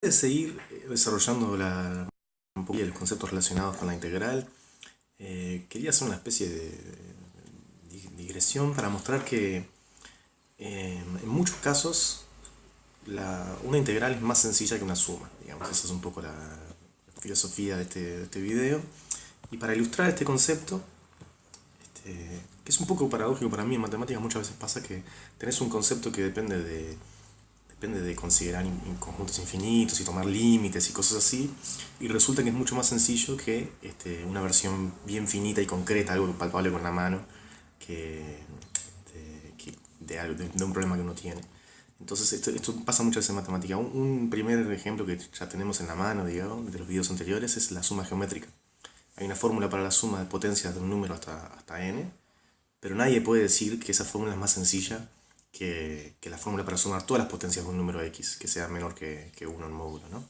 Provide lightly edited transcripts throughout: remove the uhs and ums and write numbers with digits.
De seguir desarrollando un poquito los conceptos relacionados con la integral, quería hacer una especie de digresión para mostrar que en muchos casos una integral es más sencilla que una suma. Digamos, esa es un poco la filosofía de este video. Y para ilustrar este concepto, que es un poco paradójico para mí en matemáticas, muchas veces pasa que tenés un concepto que depende de considerar conjuntos infinitos y tomar límites y cosas así, y resulta que es mucho más sencillo que una versión bien finita y concreta, algo palpable con la mano, que, de un problema que uno tiene. Entonces esto pasa muchas veces en matemática. Un primer ejemplo que ya tenemos en la mano, digamos, de los videos anteriores, es la suma geométrica. Hay una fórmula para la suma de potencias de un número hasta n, pero nadie puede decir que esa fórmula es más sencilla que la fórmula para sumar todas las potencias de un número x, que sea menor que 1 en módulo, ¿no?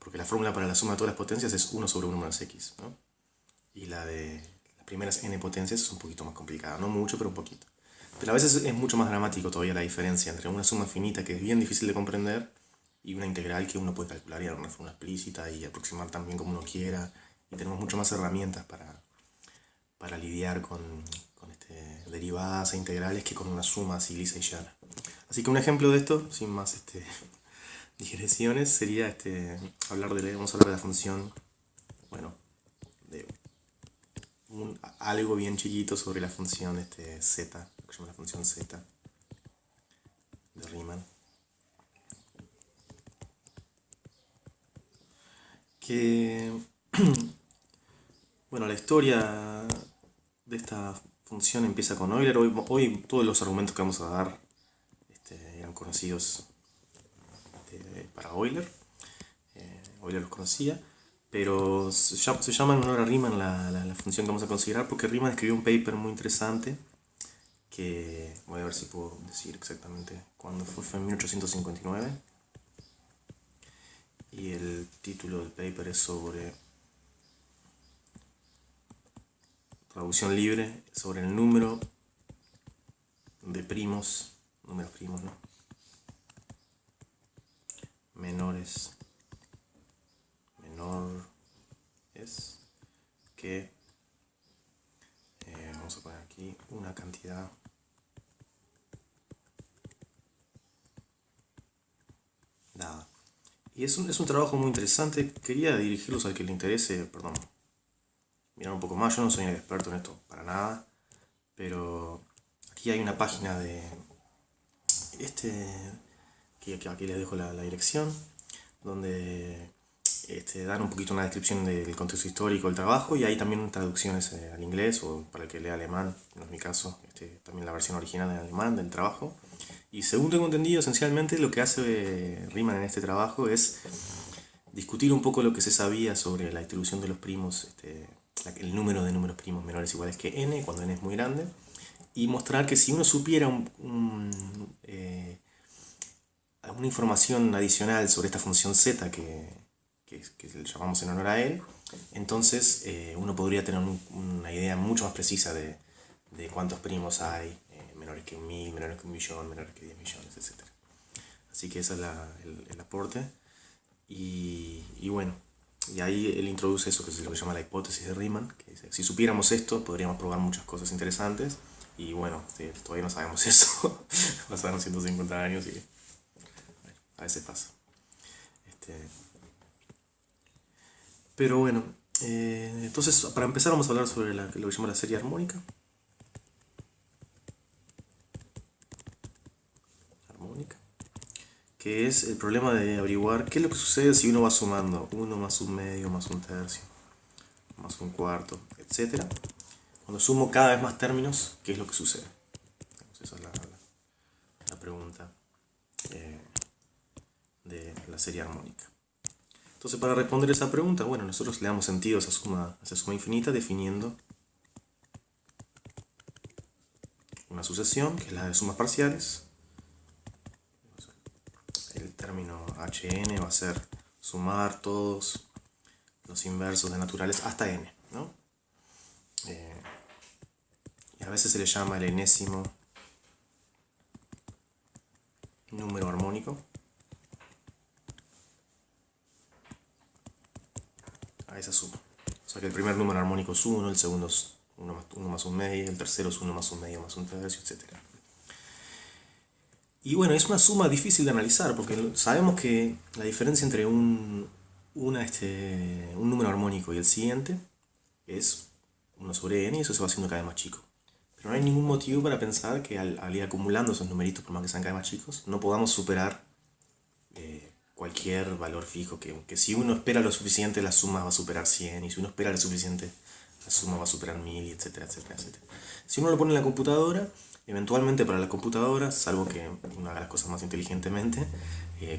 Porque la fórmula para la suma de todas las potencias es 1 sobre 1 menos x, ¿no? Y la de las primeras n potencias es un poquito más complicada, no mucho, pero un poquito. Pero a veces es mucho más dramático todavía la diferencia entre una suma finita que es bien difícil de comprender y una integral que uno puede calcular y dar una fórmula explícita y aproximar también como uno quiera. Y tenemos mucho más herramientas para lidiar con derivadas e integrales que con una suma así lisa y llana. Así que un ejemplo de esto, sin más digresiones, sería vamos a hablar de la función, bueno, de algo bien chiquito sobre la función z, que se llama la función z de Riemann, que, bueno, la historia de esta función empieza con Euler. Hoy todos los argumentos que vamos a dar eran conocidos para Euler. Euler los conocía, pero se llama en honor a Riemann la función que vamos a considerar porque Riemann escribió un paper muy interesante que voy a ver si puedo decir exactamente cuándo fue en 1859, y el título del paper es sobre traducción libre, sobre el número de números primos, ¿no? Menores, menor es que, vamos a poner aquí una cantidad dada. Y es un trabajo muy interesante. Quería dirigirlos al que le interese, perdón, mirar un poco más. Yo no soy un experto en esto para nada, pero aquí hay una página de este, que aquí les dejo la dirección, donde dan un poquito una descripción del contexto histórico del trabajo, y hay también traducciones al inglés o para el que lea alemán, no es mi caso, también la versión original en alemán del trabajo. Y según tengo entendido, esencialmente lo que hace Riemann en este trabajo es discutir un poco lo que se sabía sobre la distribución de los primos, el número de números primos menores o iguales que n, cuando n es muy grande, y mostrar que si uno supiera alguna información adicional sobre esta función z que le llamamos en honor a él, entonces uno podría tener una idea mucho más precisa de cuántos primos hay, menores que 1000, menores que 1.000.000, menores que 10 millones, etc. Así que ese es el aporte. Y bueno, y ahí él introduce eso que es lo que llama la hipótesis de Riemann, que dice, si supiéramos esto, podríamos probar muchas cosas interesantes. Y bueno, todavía no sabemos eso. Pasaron 150 años y bueno, a veces pasa. Este, pero bueno, entonces para empezar vamos a hablar sobre lo que llama la serie armónica. Armónica. Que es el problema de averiguar qué es lo que sucede si uno va sumando 1 más un medio, más un tercio, más un cuarto, etcétera. Cuando sumo cada vez más términos, ¿qué es lo que sucede? Esa es la pregunta eh, de la serie armónica. Entonces, para responder esa pregunta, bueno, nosotros le damos sentido a esa suma infinita definiendo una sucesión, que es la de sumas parciales. El término hn va a ser sumar todos los inversos de naturales hasta n, ¿no? Y a veces se le llama el enésimo número armónico. a esa suma. O sea que el primer número armónico es 1, el segundo es 1 más 1 medio, el tercero es 1 más 1 medio más 1 tercio, etc. Y bueno, es una suma difícil de analizar porque sabemos que la diferencia entre un número armónico y el siguiente es 1 sobre n y eso se va haciendo cada vez más chico. Pero no hay ningún motivo para pensar que al ir acumulando esos numeritos, por más que sean cada vez más chicos, no podamos superar cualquier valor fijo. Que si uno espera lo suficiente, la suma va a superar 100, y si uno espera lo suficiente, la suma va a superar 1000, etcétera, etcétera, etcétera. Si uno lo pone en la computadora, eventualmente para la computadora, salvo que uno haga las cosas más inteligentemente,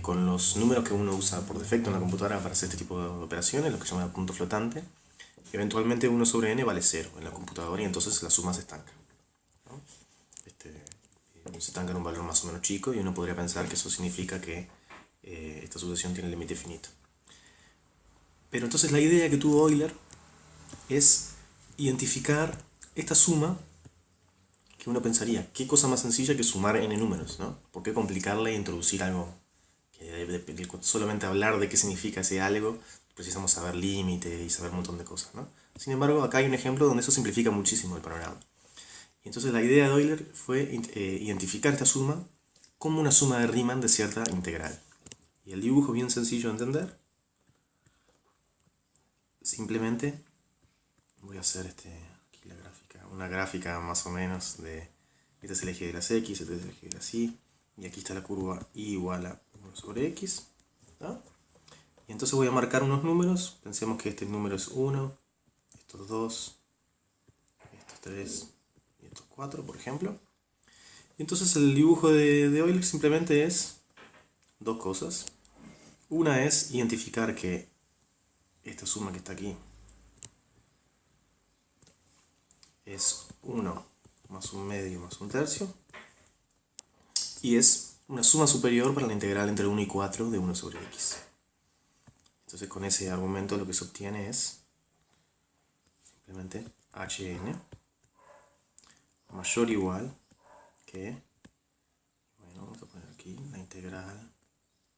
con los números que uno usa por defecto en la computadora para hacer este tipo de operaciones, lo que se llama punto flotante, eventualmente 1 sobre n vale 0 en la computadora y entonces la suma se estanca, ¿no? Se estanca en un valor más o menos chico y uno podría pensar que eso significa que esta sucesión tiene límite finito. Pero entonces la idea que tuvo Euler es identificar esta suma que uno pensaría, qué cosa más sencilla que sumar n números, ¿no? ¿Por qué complicarle e introducir algo que solamente hablar de qué significa ese algo? Precisamos saber límite y saber un montón de cosas, ¿no? Sin embargo, acá hay un ejemplo donde eso simplifica muchísimo el panorama. Y entonces la idea de Euler fue identificar esta suma como una suma de Riemann de cierta integral. Y el dibujo es bien sencillo de entender. Simplemente voy a hacer aquí la gráfica, una gráfica más o menos de este es el eje de las x, este es el eje de las y, y aquí está la curva y igual a 1 sobre x, ¿no? Y entonces voy a marcar unos números. Pensemos que este número es 1, estos 2, estos 3 y estos 4, por ejemplo. Y entonces el dibujo de Euler simplemente es dos cosas. Una es identificar que esta suma que está aquí es 1 más 1 medio más 1 tercio. Y es una suma superior para la integral entre 1 y 4 de 1 sobre x. Entonces con ese argumento lo que se obtiene es simplemente hn mayor o igual que, bueno, vamos a poner aquí la integral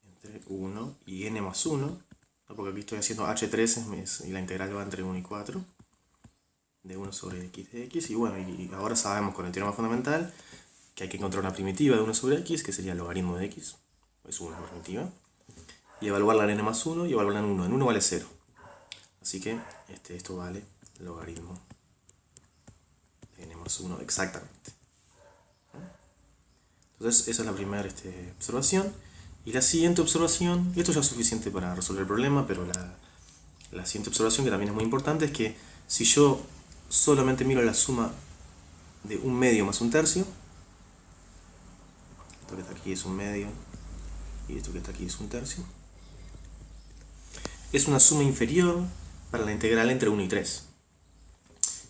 entre 1 y n más 1, ¿no? Porque aquí estoy haciendo h3 y la integral va entre 1 y 4 de 1 sobre x de x. Y bueno, y ahora sabemos con el teorema fundamental que hay que encontrar una primitiva de 1 sobre x, que sería el logaritmo de x, es una primitiva, y evaluarla en n más 1 y evaluarla en 1. En 1 vale 0. Así que esto vale logaritmo de n más 1 exactamente. Entonces esa es la primera observación. Y la siguiente observación, y esto ya es suficiente para resolver el problema, pero la siguiente observación, que también es muy importante, es que si yo solamente miro la suma de 1 medio más 1 tercio, esto que está aquí es 1 medio y esto que está aquí es 1 tercio, es una suma inferior para la integral entre 1 y 3.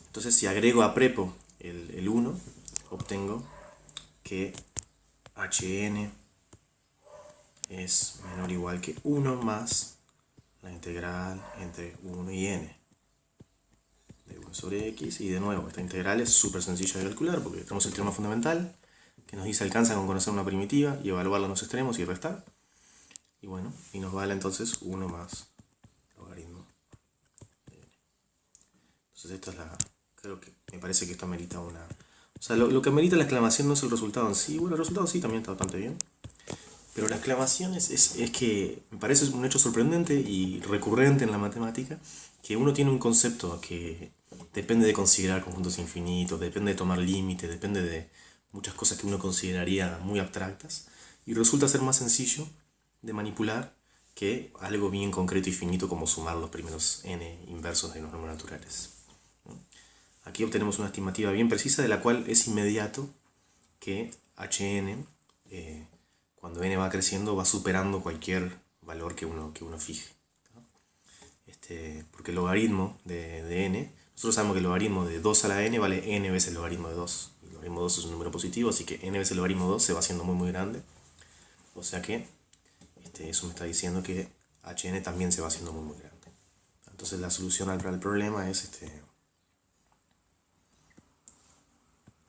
Entonces si agrego a prepo el 1, obtengo que hn es menor o igual que 1 más la integral entre 1 y n de 1 sobre x. Y de nuevo, esta integral es súper sencilla de calcular porque tenemos el teorema fundamental que nos dice alcanza con conocer una primitiva y evaluarla en los extremos y restar. Y bueno, y nos vale entonces 1 más logaritmo de n. Entonces esta es creo que me parece que esto amerita una... O sea, lo que amerita la exclamación no es el resultado en sí. Bueno, el resultado sí también está bastante bien. Pero la exclamación es que me parece un hecho sorprendente y recurrente en la matemática, que uno tiene un concepto que depende de considerar conjuntos infinitos, depende de tomar límites, depende de muchas cosas que uno consideraría muy abstractas, y resulta ser más sencillo de manipular que algo bien concreto y finito como sumar los primeros n inversos de los números naturales. Aquí obtenemos una estimativa bien precisa de la cual es inmediato que hn, cuando n va creciendo, va superando cualquier valor que uno fije, ¿no? Porque el logaritmo de n, nosotros sabemos que el logaritmo de 2 a la n vale n veces el logaritmo de 2. El logaritmo de 2 es un número positivo, así que n veces el logaritmo de 2 se va haciendo muy muy grande. O sea que eso me está diciendo que hn también se va haciendo muy muy grande. Entonces la solución al problema es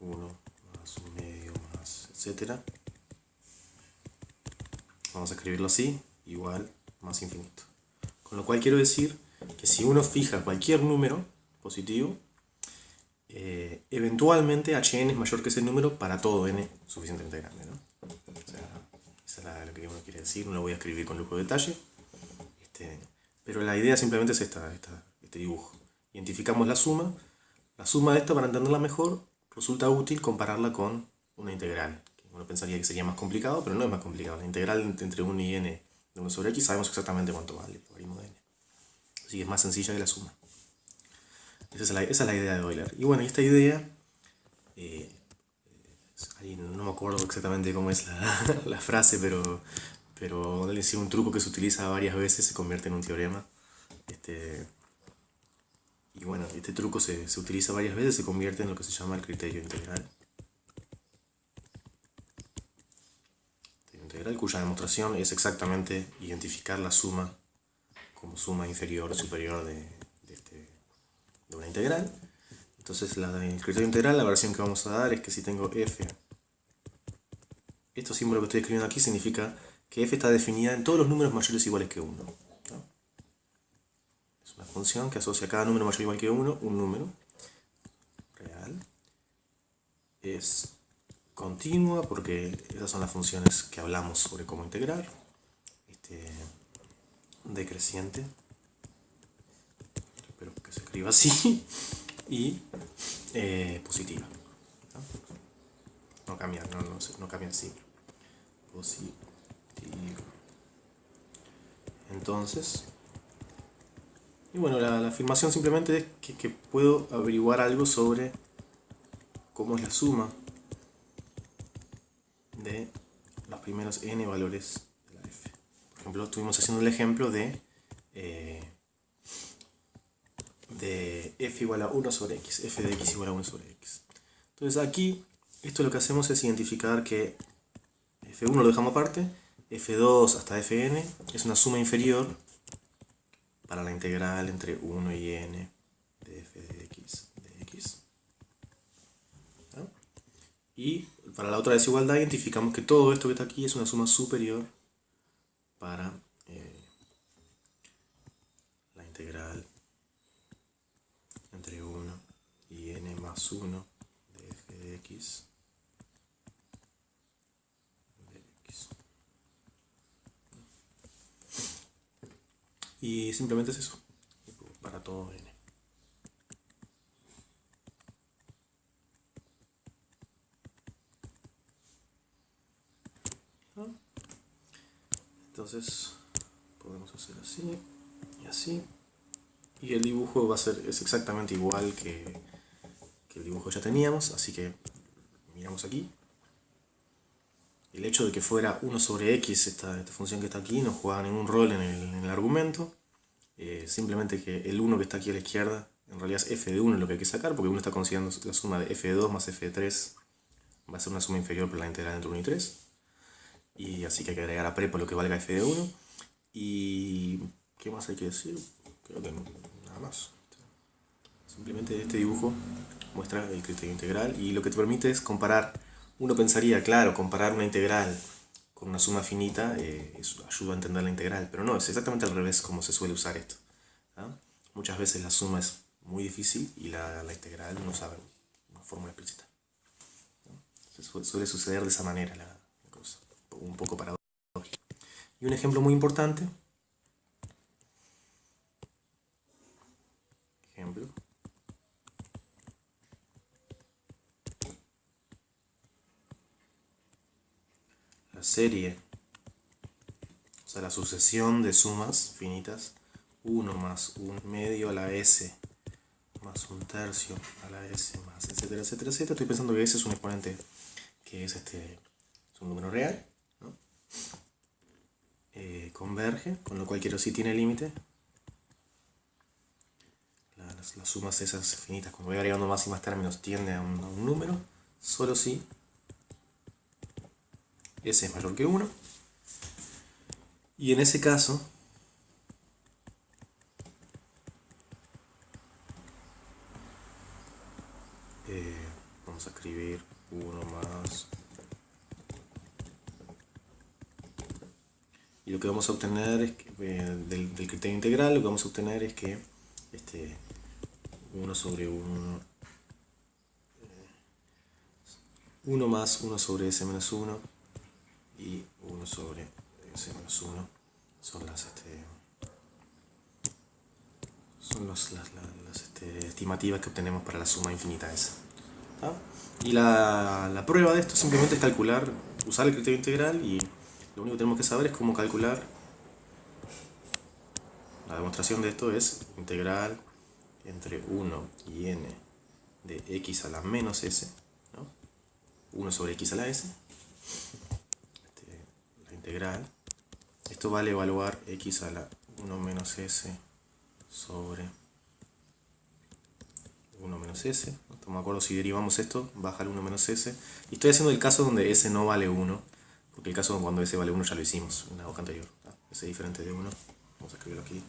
1 más 1 medio más etcétera. Vamos a escribirlo así, igual más infinito. Con lo cual quiero decir que si uno fija cualquier número positivo, eventualmente hn es mayor que ese número para todo n suficientemente grande, ¿no? O sea, esa es lo que uno quiere decir, no lo voy a escribir con lujo de detalle. Pero la idea simplemente es este dibujo. Identificamos la suma. La suma de esta, para entenderla mejor, resulta útil compararla con una integral. Uno pensaría que sería más complicado, pero no es más complicado. La integral entre 1 y n de 1 sobre x sabemos exactamente cuánto vale el logaritmo de n. Así que es más sencilla que la suma. Esa es la idea de Euler. Y bueno, esta idea, no me acuerdo exactamente cómo es la frase, pero es un truco que se utiliza varias veces, se convierte en un teorema. Y bueno, este truco se utiliza varias veces, se convierte en lo que se llama el criterio integral. Cuya demostración es exactamente identificar la suma como suma inferior o superior de una integral. Entonces el criterio integral, la versión que vamos a dar es que si tengo f, este símbolo que estoy escribiendo aquí significa que f está definida en todos los números mayores o iguales que 1. ¿No? Es una función que asocia a cada número mayor o igual que 1 un número real. Es continua porque esas son las funciones que hablamos sobre cómo integrar. Decreciente, espero que se escriba así, y positiva. No cambia, no cambia así. Positiva. Entonces, y bueno, la afirmación simplemente es que puedo averiguar algo sobre cómo es la suma de los primeros n valores de la f. Por ejemplo, estuvimos haciendo el ejemplo de f igual a 1 sobre x, f de x igual a 1 sobre x. Entonces aquí, esto lo que hacemos es identificar que f1 lo dejamos aparte, f2 hasta fn es una suma inferior para la integral entre 1 y n de f de x. ¿No? Y para la otra desigualdad identificamos que todo esto que está aquí es una suma superior para la integral entre 1 y n más 1 de f de x. Y simplemente es eso, para todo n. ¿No? Entonces podemos hacer así y así. Y el dibujo es exactamente igual que el dibujo que ya teníamos, así que miramos aquí. El hecho de que fuera 1 sobre x, esta función que está aquí, no juega ningún rol en el argumento. Simplemente que el 1 que está aquí a la izquierda, en realidad es f de 1 lo que hay que sacar, porque uno está considerando la suma de f de 2 más f de 3, va a ser una suma inferior por la integral entre 1 y 3. Y así que hay que agregar a prepo lo que valga f de 1. Y ¿qué más hay que decir? Creo que nada más. Simplemente este dibujo muestra el criterio integral y lo que te permite es comparar. Uno pensaría, claro, comparar una integral con una suma finita eso ayuda a entender la integral, pero no, es exactamente al revés como se suele usar esto. Muchas veces la suma es muy difícil y la integral no sabe una fórmula explícita. Suele suceder de esa manera la cosa, un poco paradójico. Y un ejemplo muy importante, la serie, o sea, la sucesión de sumas finitas, 1 más 1 medio a la s más 1 tercio a la s más etcétera, etcétera, etcétera. Estoy pensando que s es un exponente que es un número real, ¿no? Converge, con lo cual quiero si tiene límite. Las sumas esas finitas, cuando voy agregando más y más términos, tienden a un número, solo si s es mayor que 1. Y en ese caso, vamos a escribir 1 más. Y lo que vamos a obtener es que del criterio integral, lo que vamos a obtener es que 1 sobre 1 más 1 sobre s menos 1 y 1 sobre s menos 1 son las estimativas que obtenemos para la suma infinita S. ¿Tá? Y la prueba de esto simplemente es calcular, usar el criterio integral, y lo único que tenemos que saber es cómo calcular. La demostración de esto es integral entre 1 y n de x a la menos s, ¿no? 1 sobre x a la s, la integral. Esto vale evaluar x a la 1 menos s sobre 1 menos s. No estamos de acuerdo si derivamos esto, baja el 1 menos s. Y estoy haciendo el caso donde s no vale 1, porque el caso cuando s vale 1 ya lo hicimos en la hoja anterior. S es diferente de 1. Vamos a escribirlo aquí.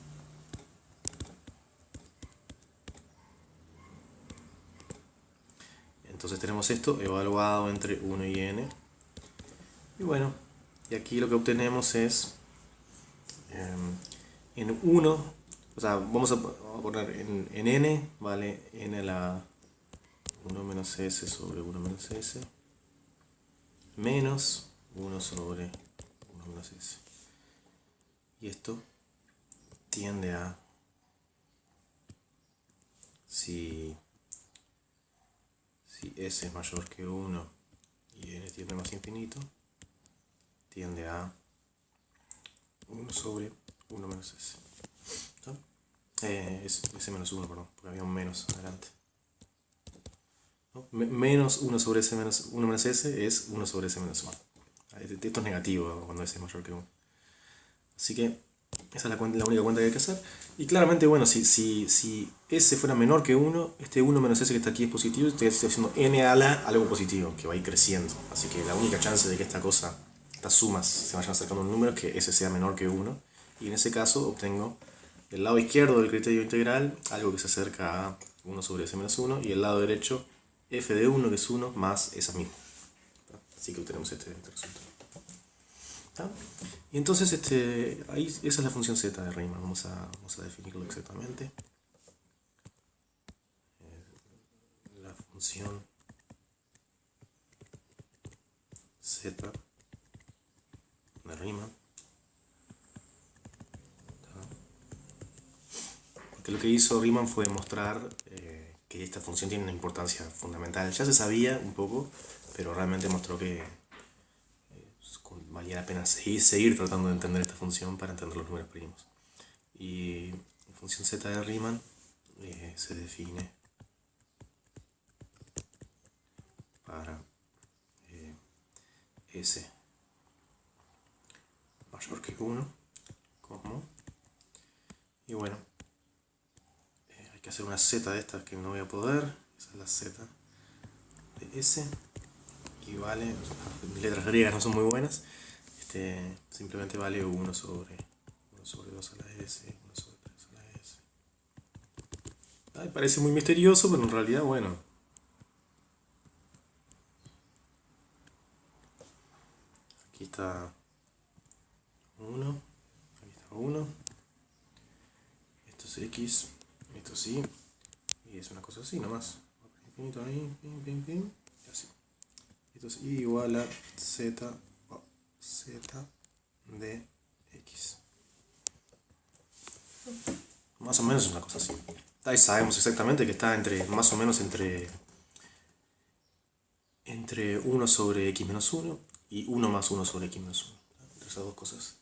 Entonces tenemos esto evaluado entre 1 y n. Y bueno, y aquí lo que obtenemos es en 1, o sea, vamos a poner en n, vale n a la 1 menos s sobre 1 menos s, menos 1 sobre 1 menos s. Y esto tiende a, si s es mayor que 1 y n tiende más infinito, tiende a 1 sobre 1 menos s. ¿No? S menos 1, perdón, porque había un menos adelante. ¿No? Menos 1 sobre s menos 1 menos s es 1 sobre s menos 1. Esto es negativo cuando s es mayor que 1. Así que esa es la única cuenta que hay que hacer. Y claramente, bueno, si s fuera menor que 1, este 1 menos s que está aquí es positivo, estoy haciendo n a la algo positivo, que va a ir creciendo. Así que la única chance de que estas sumas se vayan acercando a un número es que s sea menor que 1. Y en ese caso obtengo el lado izquierdo del criterio integral, algo que se acerca a 1 sobre s menos 1, y el lado derecho, f de 1, que es 1, más esa misma. Así que obtenemos este resultado. ¿Está? Y entonces ahí, esa es la función z de Riemann. Vamos a definirlo exactamente. La función z de Riemann. Porque lo que hizo Riemann fue demostrar que esta función tiene una importancia fundamental. Ya se sabía un poco, pero realmente mostró que valía la pena seguir tratando de entender esta función para entender los números primos. Y la función z de Riemann se define para s mayor que 1 como, y bueno, hay que hacer una z de estas que no voy a poder. Esa es la z de s, y vale, mis letras griegas no son muy buenas, simplemente vale 1 sobre 2 a la s, 1 sobre 3 a la s. Ay, parece muy misterioso, pero en realidad, bueno, aquí está 1, aquí está 1, esto es x, esto sí, y es una cosa así nomás, infinito ahí, pim, pim, pim, y así. Esto es y igual a z de x. Más o menos es una cosa así. Ahí sabemos exactamente que está más o menos entre 1 sobre x menos 1 y 1 más 1 sobre x menos 1. Entre esas dos cosas.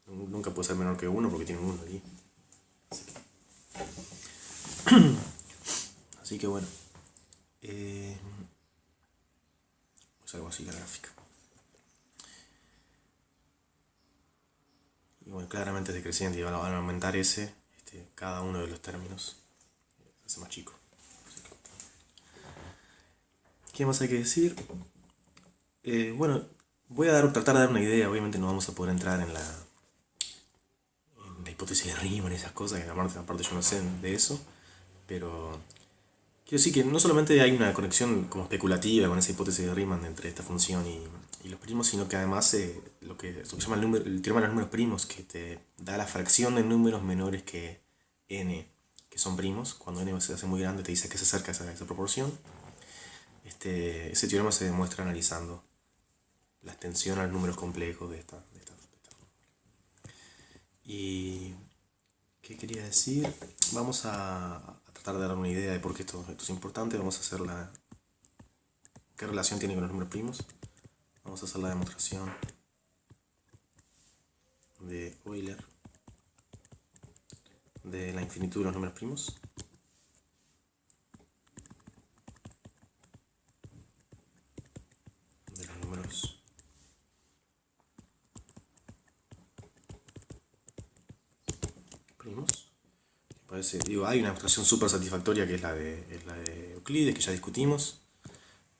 Nunca puede ser menor que 1 porque tiene un 1 aquí. Así que bueno. Es algo así la gráfica. Y bueno, claramente es decreciente y al aumentar cada uno de los términos se hace más chico. ¿Qué más hay que decir? Bueno, voy a tratar de dar una idea. Obviamente no vamos a poder entrar en la hipótesis de Riemann y esas cosas, que aparte yo no sé de eso, pero Quiero decir que no solamente hay una conexión como especulativa con esa hipótesis de Riemann entre esta función y los primos, sino que además lo que se llama el teorema de los números primos, que te da la fracción de números menores que n, que son primos. Cuando n se hace muy grande te dice que se acerca a esa proporción. Ese teorema se demuestra analizando la extensión a los números complejos de esta. Y ¿qué quería decir? Vamos a tratar de dar una idea de por qué esto es importante. Vamos a hacer ¿qué relación tiene con los números primos? Vamos a hacer la demostración de Euler de la infinitud de los números primos. De los números primos. Parece, hay una demostración súper satisfactoria que es la de Euclides, que ya discutimos,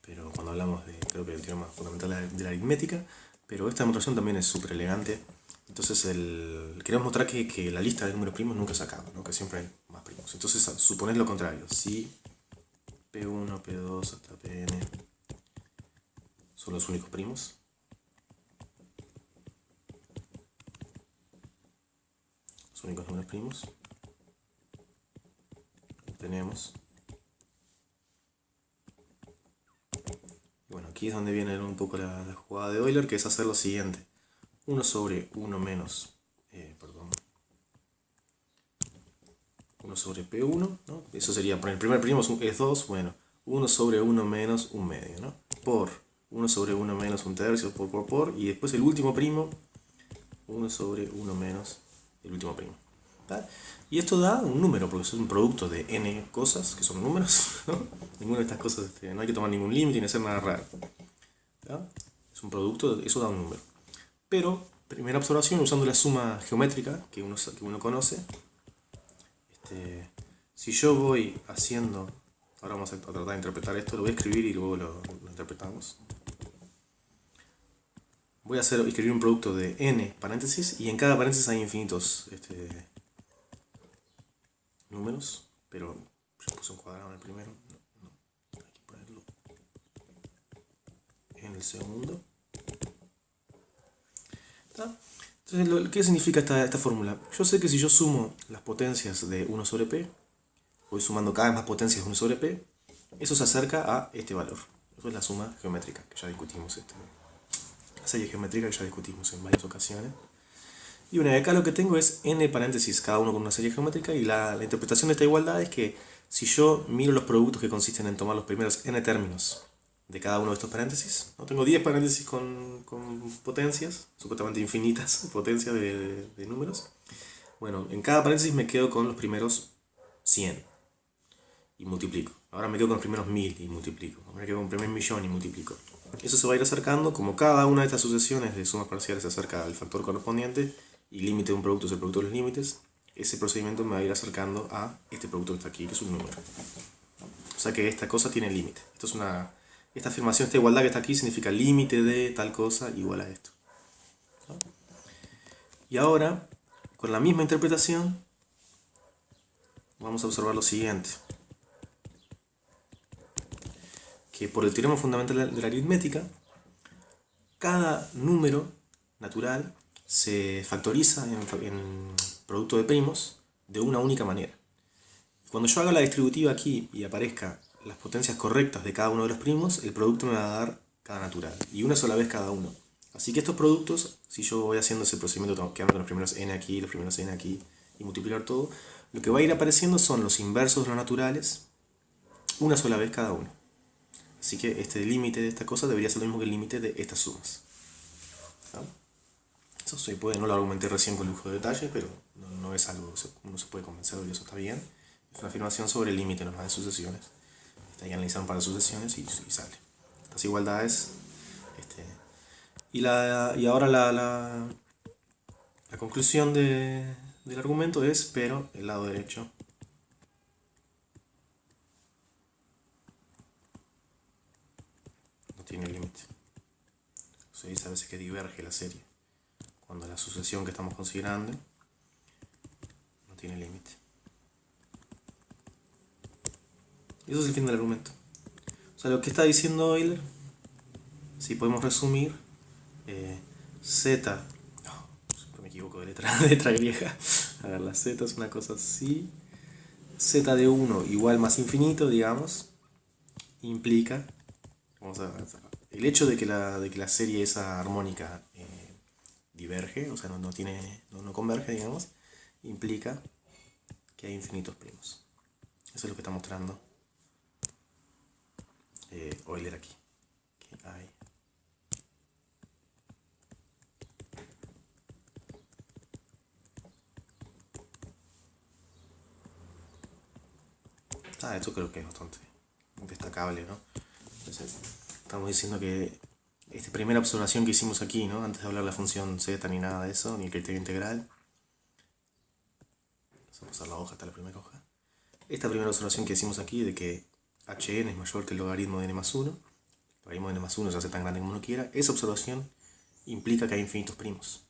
pero cuando hablamos de, creo que el teorema fundamental de la aritmética, pero esta demostración también es súper elegante. Entonces queremos mostrar que la lista de números primos nunca se acaba, ¿no? Que siempre hay más primos. Entonces suponer lo contrario, si P1, P2 hasta Pn son los únicos primos, los únicos números primos, tenemos. Bueno, aquí es donde viene un poco la jugada de Euler, que es hacer lo siguiente. 1 sobre 1 menos, 1 sobre P1, ¿no? Eso sería, por el primer primo es 2, bueno, 1 sobre 1 menos 1 medio, ¿no? Por 1 sobre 1 menos 1 tercio, por, y después el último primo, 1 sobre 1 menos el último primo. ¿Tá? Y esto da un número, porque es un producto de n cosas, que son números, ¿no? Ninguna de estas cosas, no hay que tomar ningún límite ni hacer nada raro. ¿Tá? Es un producto, eso da un número. Pero, primera observación, usando la suma geométrica que uno conoce, si yo voy haciendo, ahora vamos a tratar de interpretar esto, lo voy a escribir y luego lo interpretamos. Voy a escribir un producto de n paréntesis y en cada paréntesis hay infinitos números, pero yo puse un cuadrado en el primero, no, hay que ponerlo en el segundo. ¿Está? Entonces, ¿qué significa esta fórmula? Yo sé que si yo sumo las potencias de 1 sobre p, voy sumando cada vez más potencias de 1 sobre p, eso se acerca a este valor. Eso es la suma geométrica, que ya discutimos. La serie geométrica que ya discutimos en varias ocasiones. Y bueno, acá lo que tengo es n paréntesis, cada uno con una serie geométrica, y la interpretación de esta igualdad es que si yo miro los productos que consisten en tomar los primeros n términos de cada uno de estos paréntesis, ¿no? Tengo 10 paréntesis con potencias, supuestamente infinitas potencias de números. Bueno, en cada paréntesis me quedo con los primeros 100 y multiplico. Ahora me quedo con los primeros 1000 y multiplico. Ahora me quedo con el primer millón y multiplico. Eso se va a ir acercando, como cada una de estas sucesiones de sumas parciales se acerca al factor correspondiente y límite de un producto es el producto de los límites, ese procedimiento me va a ir acercando a este producto que está aquí, que es un número. O sea que esta cosa tiene límite. Esta afirmación, esta igualdad que está aquí significa límite de tal cosa igual a esto. ¿No? Y ahora, con la misma interpretación, vamos a observar lo siguiente. Que por el teorema fundamental de la aritmética, cada número natural se factoriza en producto de primos de una única manera. Cuando yo haga la distributiva aquí y aparezca las potencias correctas de cada uno de los primos, el producto me va a dar cada natural, y una sola vez cada uno. Así que estos productos, si yo voy haciendo ese procedimiento, quedando con los primeros n aquí, los primeros n aquí, y multiplicar todo, lo que va a ir apareciendo son los inversos de los naturales, una sola vez cada uno. Así que este límite de esta cosa debería ser lo mismo que el límite de estas sumas. ¿No? Eso se puede, no lo argumenté recién con lujo de detalle, pero no es algo, uno se puede convencer de que eso está bien. Es una afirmación sobre el límite nomás de sucesiones. Está ahí analizando un par de sucesiones y sale. Estas igualdades. Y ahora la conclusión del argumento es, pero el lado derecho no tiene límite. Se dice a veces que diverge la serie, cuando la sucesión que estamos considerando no tiene límite. Y eso es el fin del argumento. O sea, lo que está diciendo Euler, si podemos resumir, Z, siempre me equivoco de letra, letra griega. A ver, la Z es una cosa así. Z de 1 igual más infinito, digamos, implica, vamos a ver, el hecho de que la serie esa armónica diverge, o sea, no converge, digamos, implica que hay infinitos primos. Eso es lo que está mostrando Euler aquí. Que hay esto creo que es bastante destacable, ¿no? Entonces, estamos diciendo que esta primera observación que hicimos aquí, ¿no? Antes de hablar de la función z ni nada de eso, ni el criterio integral. Vamos a pasar la hoja hasta la primera hoja. Esta primera observación que hicimos aquí de que hn es mayor que el logaritmo de n más 1, el logaritmo de n más 1 se hace tan grande como uno quiera, esa observación implica que hay infinitos primos.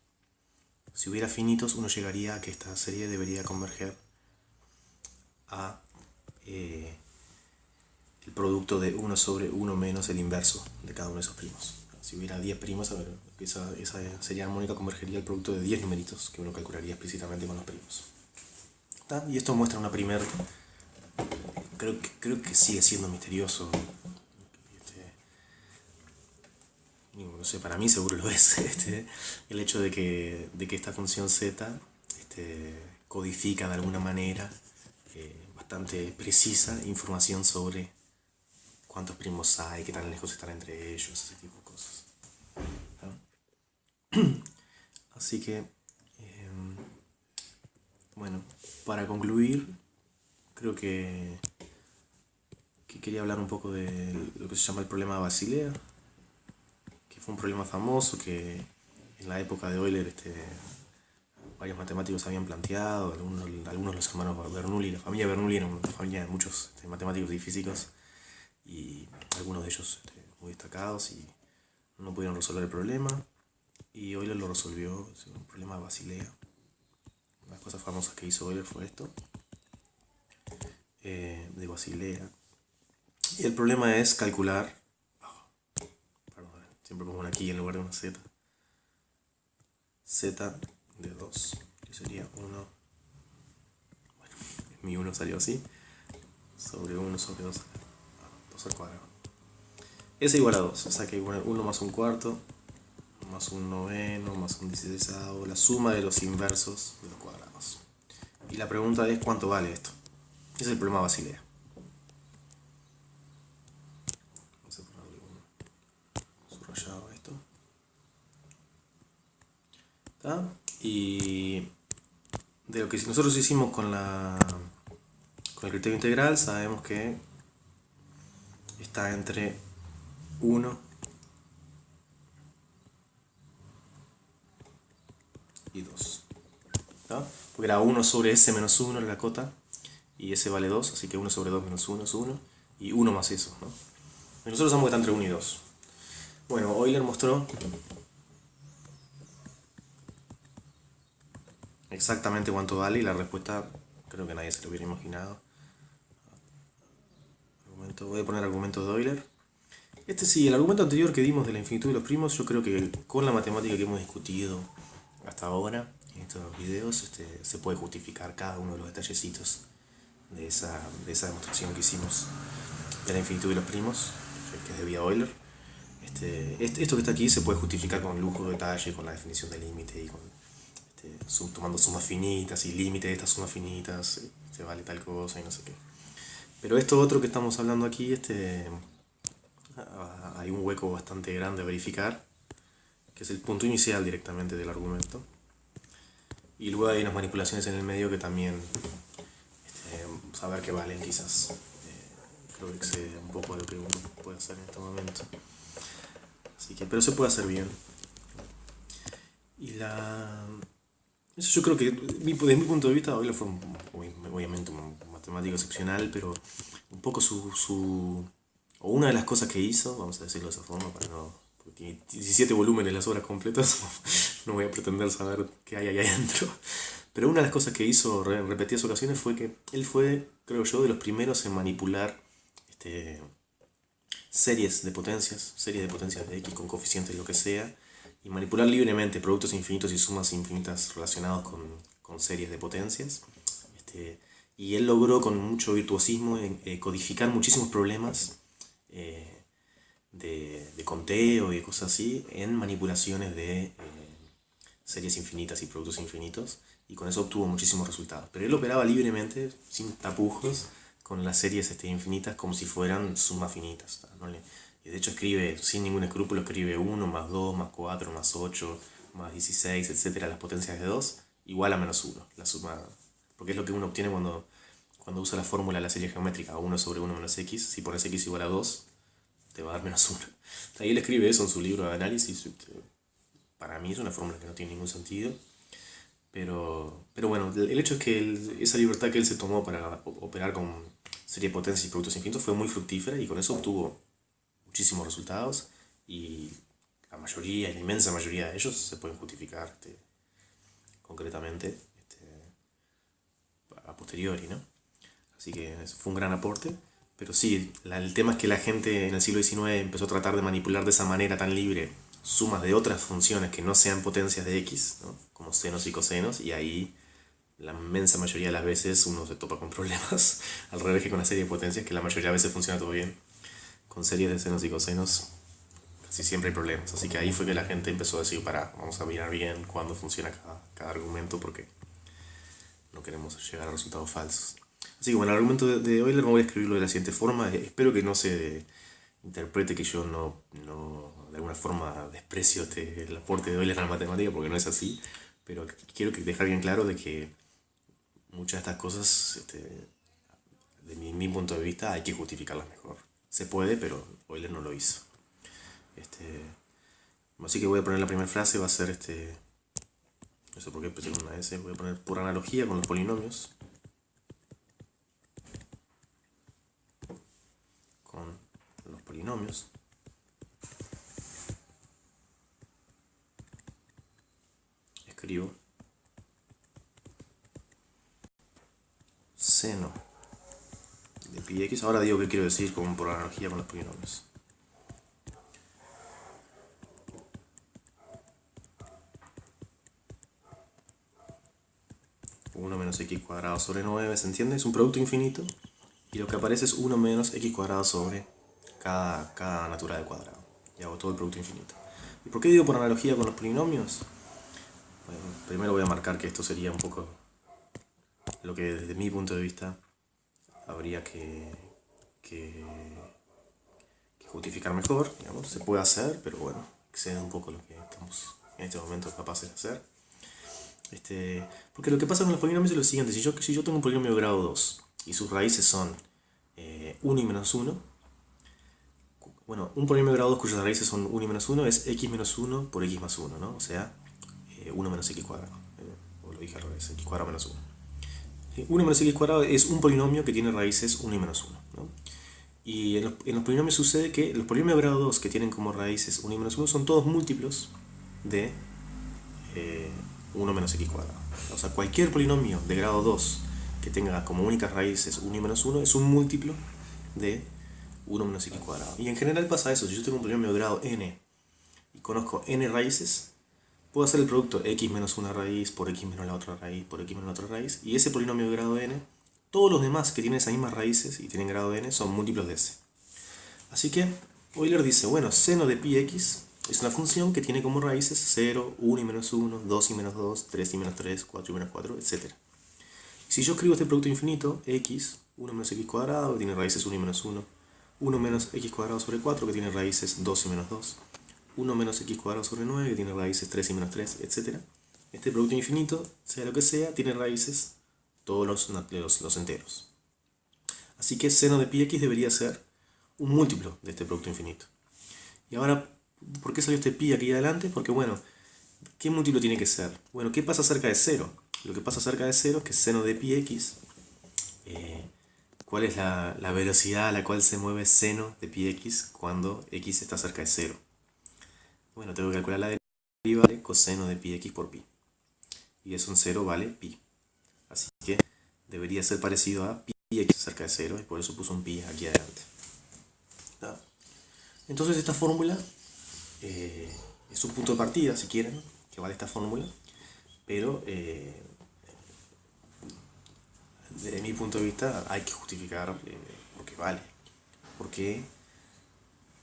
Si hubiera finitos, uno llegaría a que esta serie debería converger a el producto de 1 sobre 1 menos el inverso de cada uno de esos primos. Si hubiera 10 primos, a ver, esa serie armónica convergería al producto de 10 numeritos que uno calcularía explícitamente con los primos. ¿Está? Y esto muestra una primera... Creo que sigue siendo misterioso. No sé, para mí seguro lo es. El hecho de que esta función z codifica de alguna manera bastante precisa información sobre cuántos primos hay, qué tan lejos están entre ellos, ese tipo de cosas. ¿No? Así que, bueno, para concluir, creo que quería hablar un poco de lo que se llama el problema de Basilea, que fue un problema famoso que en la época de Euler varios matemáticos habían planteado, algunos de los hermanos Bernoulli. La familia Bernoulli era una familia de muchos matemáticos y físicos, y algunos de ellos muy destacados, y no pudieron resolver el problema, y Euler lo resolvió. Es un problema de Basilea. Una de las cosas famosas que hizo Euler fue esto, de Basilea. Y el problema es calcular, perdón, siempre pongo una aquí en lugar de una z, z de 2, que sería 1, bueno, mi 1 salió así, sobre 1 sobre 2, 2 al cuadrado. Es igual a 2, o sea que 1 más un cuarto, más un noveno, más un 16avo, la suma de los inversos de los cuadrados. Y la pregunta es, ¿cuánto vale esto? Ese es el problema de Basilea. Vamos a ponerle un subrayado a esto. ¿Está? Y de lo que nosotros hicimos con el criterio integral, sabemos que está entre 1 y 2. ¿No? Porque era 1 sobre s menos 1 la cota, y s vale 2, así que 1 sobre 2 menos 1 es 1, y 1 más eso, ¿no? Y nosotros sabemos que está entre 1 y 2. Bueno, Euler mostró exactamente cuánto vale, y la respuesta creo que nadie se lo hubiera imaginado. Voy a poner argumentos de Euler. Sí, el argumento anterior que dimos de la infinitud de los primos, yo creo que con la matemática que hemos discutido hasta ahora en estos videos, se puede justificar cada uno de los detallecitos de esa demostración que hicimos de la infinitud de los primos, que es debida a Euler. Esto que está aquí se puede justificar con lujo de detalle, con la definición de límite y con tomando sumas finitas y límite de estas sumas finitas, se vale tal cosa y no sé qué. Pero esto otro que estamos hablando aquí, hay un hueco bastante grande a verificar, que es el punto inicial directamente del argumento. Y luego hay unas manipulaciones en el medio que también saber que valen quizás. Creo que excede un poco a lo que uno puede hacer en este momento. Así que, pero se puede hacer bien. Y eso yo creo que, desde mi punto de vista, Euler fue obviamente un matemático excepcional, pero un poco o una de las cosas que hizo, vamos a decirlo de esa forma, porque tiene 17 volúmenes las obras completas, no voy a pretender saber qué hay ahí adentro, pero una de las cosas que hizo en repetidas ocasiones fue que él fue, creo yo, de los primeros en manipular series de potencias de x con coeficientes lo que sea, y manipular libremente productos infinitos y sumas infinitas relacionados con series de potencias. Y él logró con mucho virtuosismo codificar muchísimos problemas de conteo y cosas así en manipulaciones de series infinitas y productos infinitos, y con eso obtuvo muchísimos resultados. Pero él operaba libremente, sin tapujos, con las series infinitas como si fueran sumas finitas, ¿no? Y de hecho escribe, sin ningún escrúpulo, escribe 1 más 2 más 4 más 8 más 16, etcétera, las potencias de 2, igual a menos 1, la suma, porque es lo que uno obtiene cuando usa la fórmula de la serie geométrica, 1 sobre 1 menos x, si pones x igual a 2, te va a dar menos 1. Ahí él escribe eso en su libro de análisis. Para mí es una fórmula que no tiene ningún sentido, pero bueno, el hecho es que esa libertad que él se tomó para operar con serie de potencias y productos infinitos fue muy fructífera, y con eso obtuvo muchísimos resultados, y la inmensa mayoría de ellos se pueden justificar concretamente a posteriori, ¿no? Así que fue un gran aporte. Pero sí, el tema es que la gente en el siglo XIX empezó a tratar de manipular de esa manera tan libre sumas de otras funciones que no sean potencias de x, ¿no? Como senos y cosenos, y ahí la inmensa mayoría de las veces uno se topa con problemas, al revés que con la serie de potencias, que la mayoría de veces funciona todo bien. Con series de senos y cosenos casi siempre hay problemas, así que ahí fue que la gente empezó a decir, vamos a mirar bien cuándo funciona cada argumento, porque no queremos llegar a resultados falsos. Así que bueno, el argumento de Euler no voy a escribirlo de la siguiente forma. Espero que no se interprete que yo no de alguna forma desprecio el aporte de Euler a la matemática, porque no es así. Pero quiero dejar bien claro de que muchas de estas cosas, de mi punto de vista, hay que justificarlas mejor. Se puede, pero Euler no lo hizo. Así que voy a poner la primera frase, va a ser no sé por qué empecé con una S, voy a poner por analogía con los polinomios. Con los polinomios. Escribo seno de pi x. Ahora digo qué quiero decir por analogía con los polinomios. Uno menos x cuadrado sobre 9, ¿se entiende? Es un producto infinito, y lo que aparece es 1 menos x cuadrado sobre cada natural al cuadrado. Y hago todo el producto infinito. ¿Y por qué digo por analogía con los polinomios? Bueno, primero voy a marcar que esto sería un poco lo que desde mi punto de vista habría que justificar mejor, digamos. Se puede hacer, pero bueno, excede un poco lo que estamos en este momento capaces de hacer. Porque lo que pasa con los polinomios es lo siguiente: si yo tengo un polinomio de grado 2 y sus raíces son 1 y menos 1, bueno, un polinomio de grado 2 cuyas raíces son 1 y menos 1 es x menos 1 por x más 1, ¿no? O sea, 1 menos x cuadrado. O lo dije al revés, x cuadrado menos 1. 1 menos x cuadrado es un polinomio que tiene raíces 1 y menos 1, ¿no? Y en los polinomios sucede que los polinomios de grado 2 que tienen como raíces 1 y menos 1 son todos múltiplos de 1 menos x cuadrado. O sea, cualquier polinomio de grado 2 que tenga como únicas raíces 1 y menos 1 es un múltiplo de 1 menos x cuadrado. Y en general pasa eso: si yo tengo un polinomio de grado n y conozco n raíces, puedo hacer el producto x menos una raíz por x menos la otra raíz por x menos la otra raíz, y ese polinomio de grado n, todos los demás que tienen esas mismas raíces y tienen grado n son múltiplos de ese. Así que Euler dice, bueno, seno de pi x es una función que tiene como raíces 0, 1 y menos 1, 2 y menos 2, 3 y menos 3, 4 y menos 4, etc. Si yo escribo este producto infinito, x, 1 menos x cuadrado, que tiene raíces 1 y menos 1, 1 menos x cuadrado sobre 4, que tiene raíces 2 y menos 2, 1 menos x cuadrado sobre 9, que tiene raíces 3 y menos 3, etc. Este producto infinito, sea lo que sea, tiene raíces todos los enteros. Así que seno de pi x debería ser un múltiplo de este producto infinito. Y ahora, ¿por qué salió este pi aquí adelante? Porque bueno, ¿qué múltiplo tiene que ser? Bueno, ¿qué pasa cerca de 0? Lo que pasa cerca de 0 es que seno de pi x, ¿cuál es la velocidad a la cual se mueve seno de pi x cuando x está cerca de 0? Bueno, tengo que calcular la deriva de coseno de pi x por pi. Y eso en 0 vale pi. Así que debería ser parecido a pi x cerca de 0, y por eso puso un pi aquí adelante. Entonces esta fórmula es un punto de partida, si quieren, que vale esta fórmula, pero desde mi punto de vista hay que justificar por qué vale. ¿Por qué?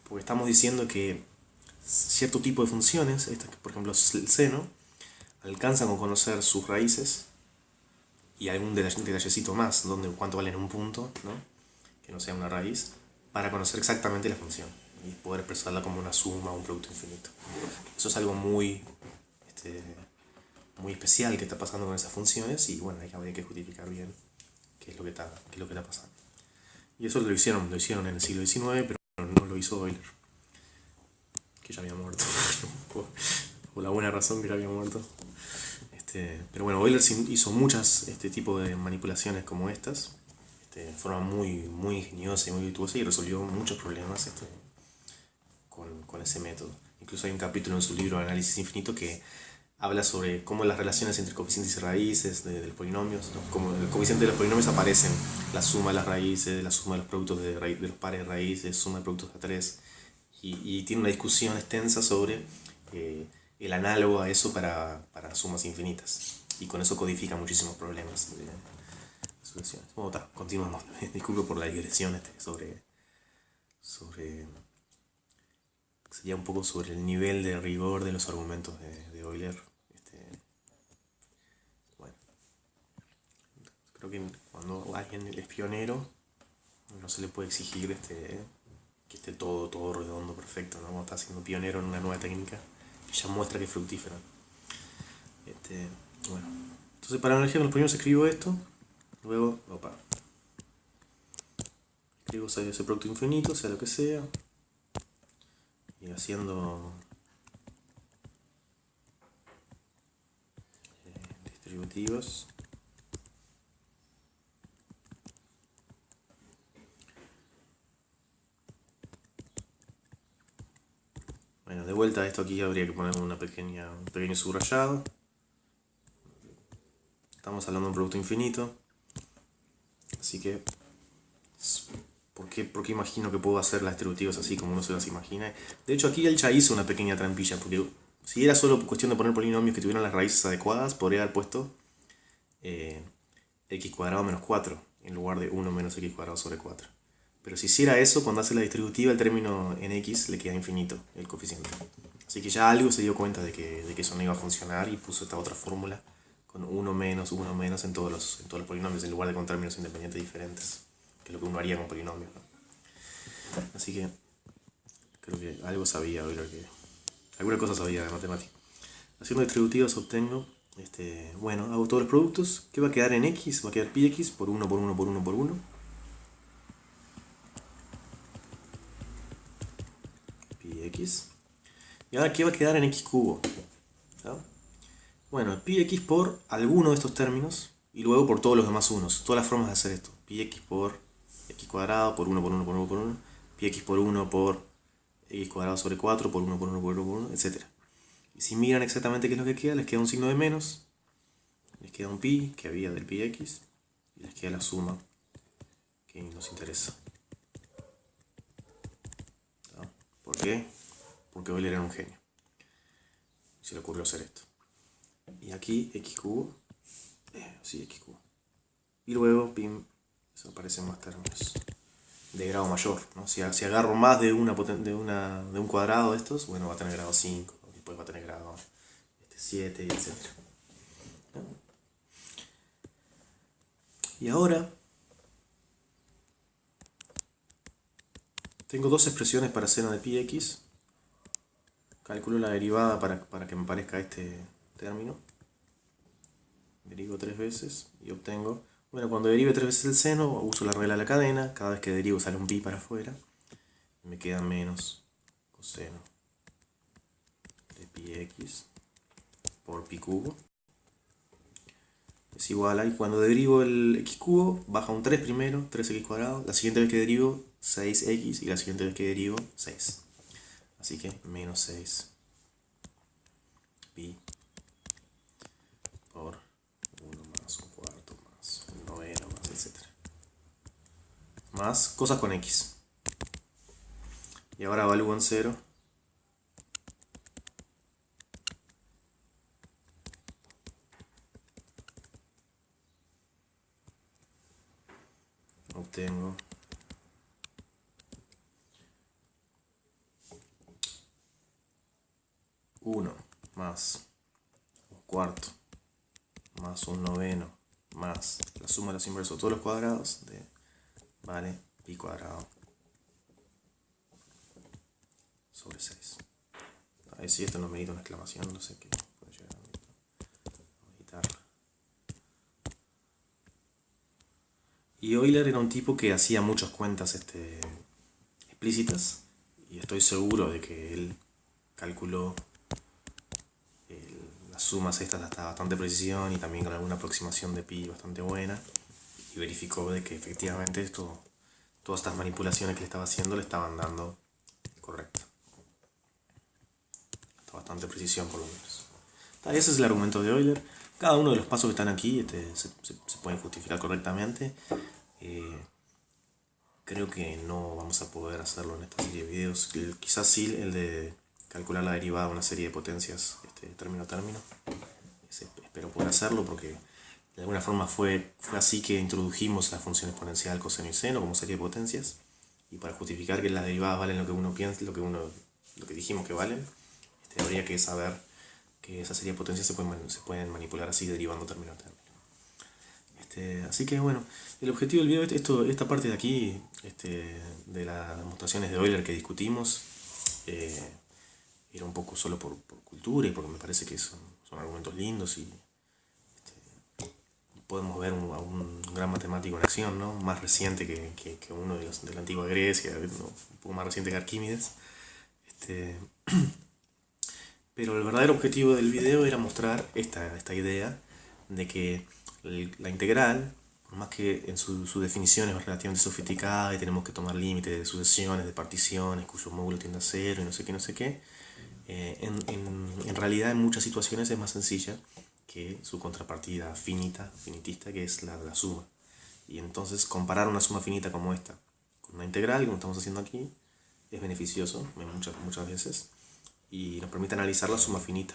Porque estamos diciendo que cierto tipo de funciones, por ejemplo el seno, alcanzan con conocer sus raíces y algún detallecito más, donde cuánto vale en un punto, ¿no? Que no sea una raíz, para conocer exactamente la función y poder expresarla como una suma o un producto infinito. Eso es algo muy, muy especial que está pasando con esas funciones y bueno, hay que justificar bien qué es lo que está pasando. Y eso lo hicieron en el siglo XIX, pero no lo hizo Euler, que ya había muerto, por la buena razón que ya había muerto. Pero bueno, Euler hizo muchas tipo de manipulaciones como estas, de forma muy ingeniosa y muy virtuosa, y resolvió muchos problemas con ese método. Incluso hay un capítulo en su libro Análisis Infinito que habla sobre cómo las relaciones entre coeficientes y raíces de los polinomios, ¿no? Como el coeficiente de los polinomios aparecen la suma de las raíces, la suma de los productos de los pares de raíces, suma de productos de A3, y tiene una discusión extensa sobre el análogo a eso para sumas infinitas. Y con eso codifica muchísimos problemas de soluciones. Bueno, continuamos. Disculpo por la digresión sobre sería un poco sobre el nivel de rigor de los argumentos de Euler. Bueno, creo que cuando alguien es pionero no se le puede exigir que esté todo redondo, perfecto, ¿no? Cuando está siendo pionero en una nueva técnica que ya muestra que es fructífera. Bueno, entonces para la energía con los polinomios escribo esto, luego, escribo ese producto infinito, sea lo que sea, y haciendo distributivos. Bueno, de vuelta a esto aquí habría que poner un pequeño subrayado. Estamos hablando de un producto infinito, así que ¿por qué imagino que puedo hacer las distributivas así como uno se las imagina? De hecho aquí él ya hizo una pequeña trampilla, porque si era solo cuestión de poner polinomios que tuvieran las raíces adecuadas, podría haber puesto x cuadrado menos 4 en lugar de 1 menos x cuadrado sobre 4. Pero si hiciera eso, cuando hace la distributiva, el término en x le queda infinito, el coeficiente. Así que ya algo se dio cuenta de que eso no iba a funcionar y puso esta otra fórmula con 1 menos en todos los polinomios, en lugar de con términos independientes diferentes, que es lo que uno haría con polinomios, ¿no? Así que creo que algo sabía, alguna cosa sabía de matemática. Haciendo distributivas obtengo, bueno, hago todos los productos. ¿Qué va a quedar en x? Va a quedar pi x por 1 por 1 por 1 por 1. Pi x. Y ahora, ¿qué va a quedar en x cubo? ¿No? Bueno, pi x por alguno de estos términos y luego por todos los demás unos. Todas las formas de hacer esto. Pi x por x cuadrado por 1 por 1 por 1 por 1. Pi x por 1 por x cuadrado sobre 4 por 1 por 1 por 1 por 1, etc. Y si miran exactamente qué es lo que queda, les queda un signo de menos, les queda un pi que había del pi x y les queda la suma que nos interesa. ¿No? ¿Por qué? Porque Euler era un genio. Se le ocurrió hacer esto. Y aquí x cubo, sí, x cubo. Y luego, pim, se aparecen más términos de grado mayor, ¿no? Si agarro más de un cuadrado de estos, bueno, va a tener grado 5, después va a tener grado 7, etc. ¿No? Y ahora tengo dos expresiones para seno de pi x. Calculo la derivada para que me parezca este término. Derivo 3 veces y obtengo... Bueno, cuando derive 3 veces el seno, uso la regla de la cadena. Cada vez que derivo sale un pi para afuera. Y me queda menos coseno de pi x por pi cubo. Es igual a... Y cuando derivo el x cubo, baja un 3 primero, 3x cuadrado. La siguiente vez que derivo, 6x. Y la siguiente vez que derivo, 6. Así que menos 6 pi por 1 más un cuarto más un noveno más, etc. Más cosas con x. Y ahora evalúo en 0. Obtengo uno más un cuarto más un noveno más la suma de los inversos de todos los cuadrados de vale pi cuadrado sobre 6. A ver si esto no merita una exclamación, no sé qué puede llegar a editar. Y Euler era un tipo que hacía muchas cuentas explícitas, y estoy seguro de que él calculó las sumas estas hasta bastante precisión y también con alguna aproximación de pi bastante buena, y verificó de que efectivamente todas estas manipulaciones que le estaba haciendo le estaban dando correcto. Hasta bastante precisión por lo menos. Ese es el argumento de Euler. Cada uno de los pasos que están aquí se pueden justificar correctamente. Creo que no vamos a poder hacerlo en esta serie de videos. Quizás sí el de calcular la derivada de una serie de potencias término a término. Espero poder hacerlo porque de alguna forma fue así que introdujimos la función exponencial coseno y seno como serie de potencias. Y para justificar que las derivadas valen lo que uno piensa, lo que dijimos que valen, habría que saber que esa serie de potencias se pueden manipular así derivando término a término. Así que bueno, el objetivo del video, esta parte de aquí, de las demostraciones de Euler que discutimos, era un poco solo por cultura y porque me parece que son argumentos lindos y podemos ver a un gran matemático en acción, ¿no? Más reciente que uno de la antigua Grecia, ¿no? Un poco más reciente que Arquímedes. Pero el verdadero objetivo del video era mostrar esta idea de que la integral, por más que en su definición es relativamente sofisticada y tenemos que tomar límites de sucesiones, de particiones, cuyo módulo tiende a 0 y no sé qué, en realidad en muchas situaciones es más sencilla que su contrapartida finitista, que es la suma. Y entonces comparar una suma finita como esta con una integral, como estamos haciendo aquí, es beneficioso muchas veces y nos permite analizar la suma finita,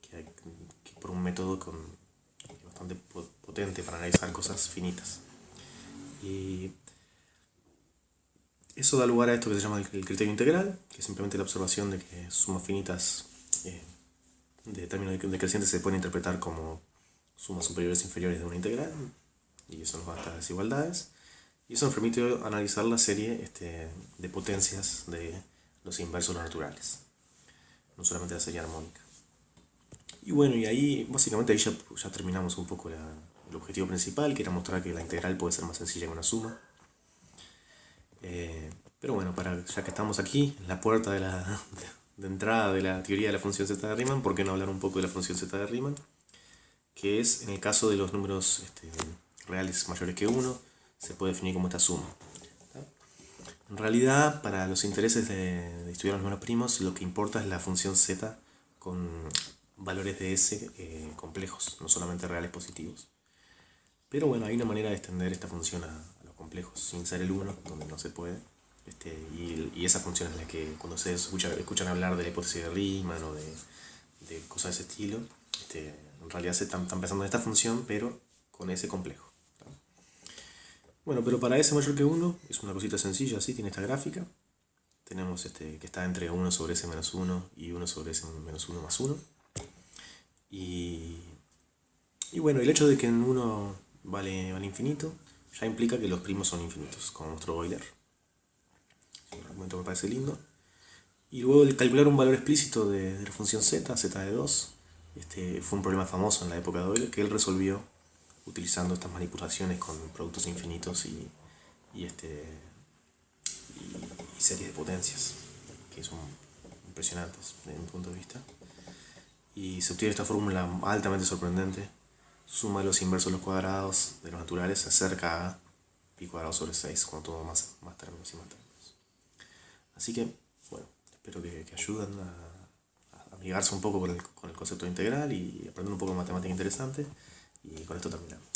que por un método bastante potente para analizar cosas finitas. Y eso da lugar a esto que se llama el criterio integral, que es simplemente la observación de que sumas finitas de términos decrecientes se pueden interpretar como sumas superiores e inferiores de una integral, y eso nos va a estas desigualdades. Y eso nos permite analizar la serie de potencias de los inversos naturales, no solamente la serie armónica. Y bueno, y ahí básicamente ahí ya terminamos un poco el objetivo principal, que era mostrar que la integral puede ser más sencilla que una suma. Pero bueno, ya que estamos aquí, en la puerta de entrada de la teoría de la función zeta de Riemann, ¿por qué no hablar un poco de la función zeta de Riemann? Que es, en el caso de los números reales mayores que 1, se puede definir como esta suma. En realidad, para los intereses de estudiar los números primos, lo que importa es la función z con valores de s complejos, no solamente reales positivos. Pero bueno, hay una manera de extender esta función a los complejos, sin ser el 1, donde no se puede. Y esa función es la que cuando ustedes escuchan hablar de la hipótesis de Riemann o de cosas de ese estilo, en realidad se están pensando en esta función, pero con ese complejo. Bueno, pero para s mayor que 1 es una cosita sencilla, así tiene esta gráfica. Tenemos que está entre 1 sobre s menos 1 y 1 sobre s menos 1 más 1. Y bueno, el hecho de que en 1 vale infinito ya implica que los primos son infinitos, como mostró Euler. Es un argumento que me parece lindo. Y luego el calcular un valor explícito de la función z de 2, fue un problema famoso en la época de Euler que él resolvió utilizando estas manipulaciones con productos infinitos y series de potencias, que son impresionantes desde mi punto de vista. Y se obtiene esta fórmula altamente sorprendente: suma de los inversos de los cuadrados de los naturales se acerca a pi cuadrado sobre 6, cuando todo más términos y más términos. Así que, bueno, espero que ayuden a amigarse un poco con el concepto de integral y aprender un poco de matemática interesante. Y con esto terminamos.